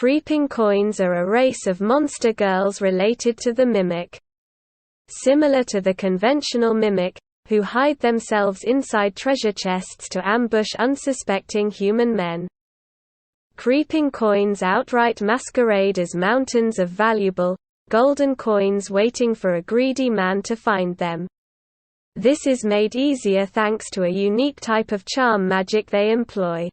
Creeping coins are a race of monster girls related to the mimic. Similar to the conventional mimic, who hide themselves inside treasure chests to ambush unsuspecting human men. Creeping coins outright masquerade as mountains of valuable, golden coins waiting for a greedy man to find them. This is made easier thanks to a unique type of charm magic they employ.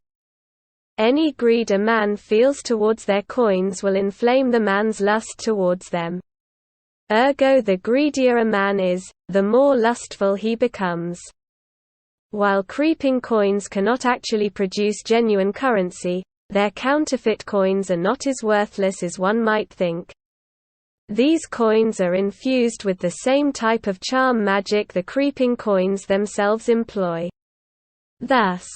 Any greed a man feels towards their coins will inflame the man's lust towards them. Ergo, the greedier a man is, the more lustful he becomes. While creeping coins cannot actually produce genuine currency, their counterfeit coins are not as worthless as one might think. These coins are infused with the same type of charm magic the creeping coins themselves employ. Thus,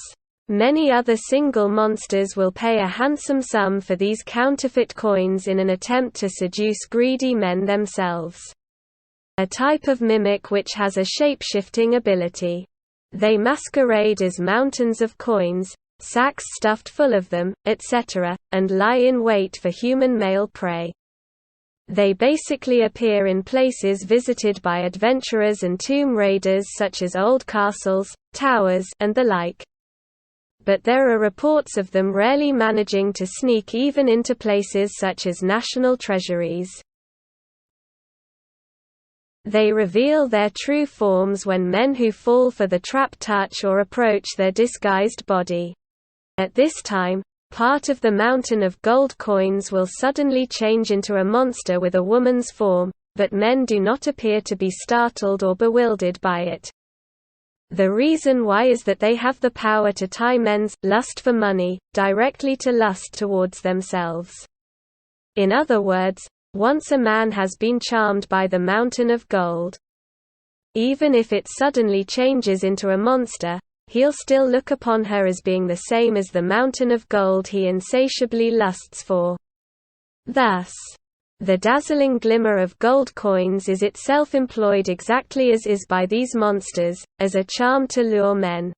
many other single monsters will pay a handsome sum for these counterfeit coins in an attempt to seduce greedy men themselves. A type of mimic which has a shape-shifting ability. They masquerade as mountains of coins, sacks stuffed full of them, etc., and lie in wait for human male prey. They basically appear in places visited by adventurers and tomb raiders such as old castles, towers, and the like. But there are reports of them rarely managing to sneak even into places such as national treasuries. They reveal their true forms when men who fall for the trap touch or approach their disguised body. At this time, part of the mountain of gold coins will suddenly change into a monster with a woman's form, but men do not appear to be startled or bewildered by it. The reason why is that they have the power to tie men's lust for money directly to lust towards themselves. In other words, once a man has been charmed by the mountain of gold, even if it suddenly changes into a monster, he'll still look upon her as being the same as the mountain of gold he insatiably lusts for. Thus, the dazzling glimmer of gold coins is itself employed exactly as is by these monsters, as a charm to lure men.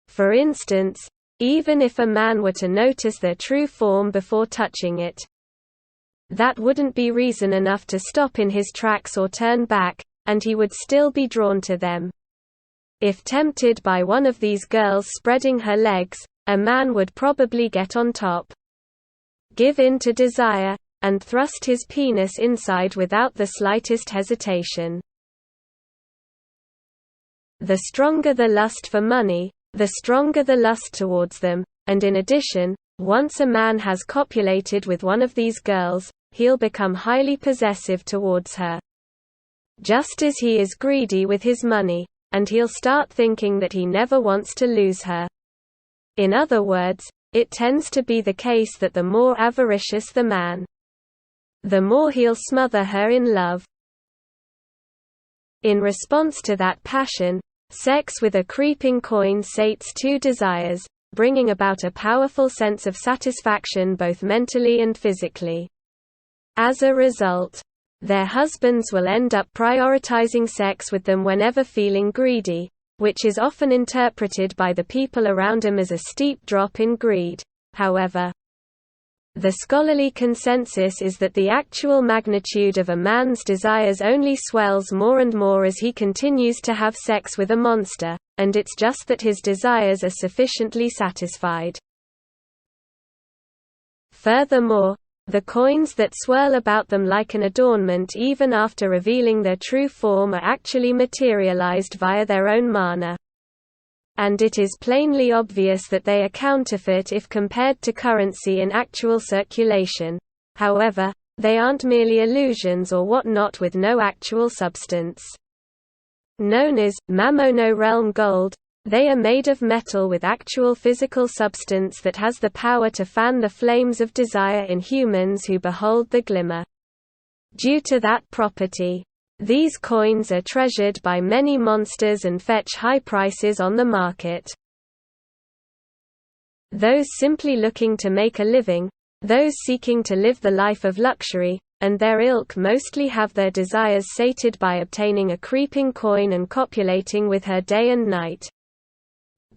For instance, even if a man were to notice their true form before touching it, that wouldn't be reason enough to stop in his tracks or turn back, and he would still be drawn to them. If tempted by one of these girls spreading her legs, a man would probably get on top, give in to desire, and thrust his penis inside without the slightest hesitation. The stronger the lust for money, the stronger the lust towards them, and in addition, once a man has copulated with one of these girls, he'll become highly possessive towards her. Just as he is greedy with his money, and he'll start thinking that he never wants to lose her. In other words, it tends to be the case that the more avaricious the man, the more he'll smother her in love. In response to that passion, sex with a creeping coin sates two desires, bringing about a powerful sense of satisfaction both mentally and physically. As a result, their husbands will end up prioritizing sex with them whenever feeling greedy, which is often interpreted by the people around them as a steep drop in greed. However, the scholarly consensus is that the actual magnitude of a man's desires only swells more and more as he continues to have sex with a monster, and it's just that his desires are sufficiently satisfied. Furthermore, the coins that swirl about them like an adornment even after revealing their true form are actually materialized via their own mana. And it is plainly obvious that they are counterfeit if compared to currency in actual circulation. However, they aren't merely illusions or whatnot with no actual substance. Known as Mamono Realm Gold, they are made of metal with actual physical substance that has the power to fan the flames of desire in humans who behold the glimmer. Due to that property, these coins are treasured by many monsters and fetch high prices on the market. Those simply looking to make a living, those seeking to live the life of luxury, and their ilk mostly have their desires sated by obtaining a creeping coin and copulating with her day and night.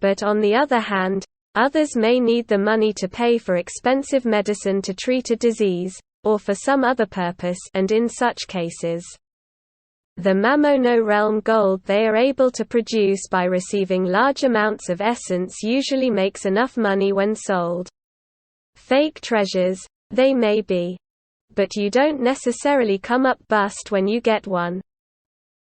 But on the other hand, Others may need the money to pay for expensive medicine to treat a disease, or for some other purpose, and in such cases, the Mamono realm gold they are able to produce by receiving large amounts of essence usually makes enough money when sold. Fake treasures, they may be. But you don't necessarily come up bust when you get one.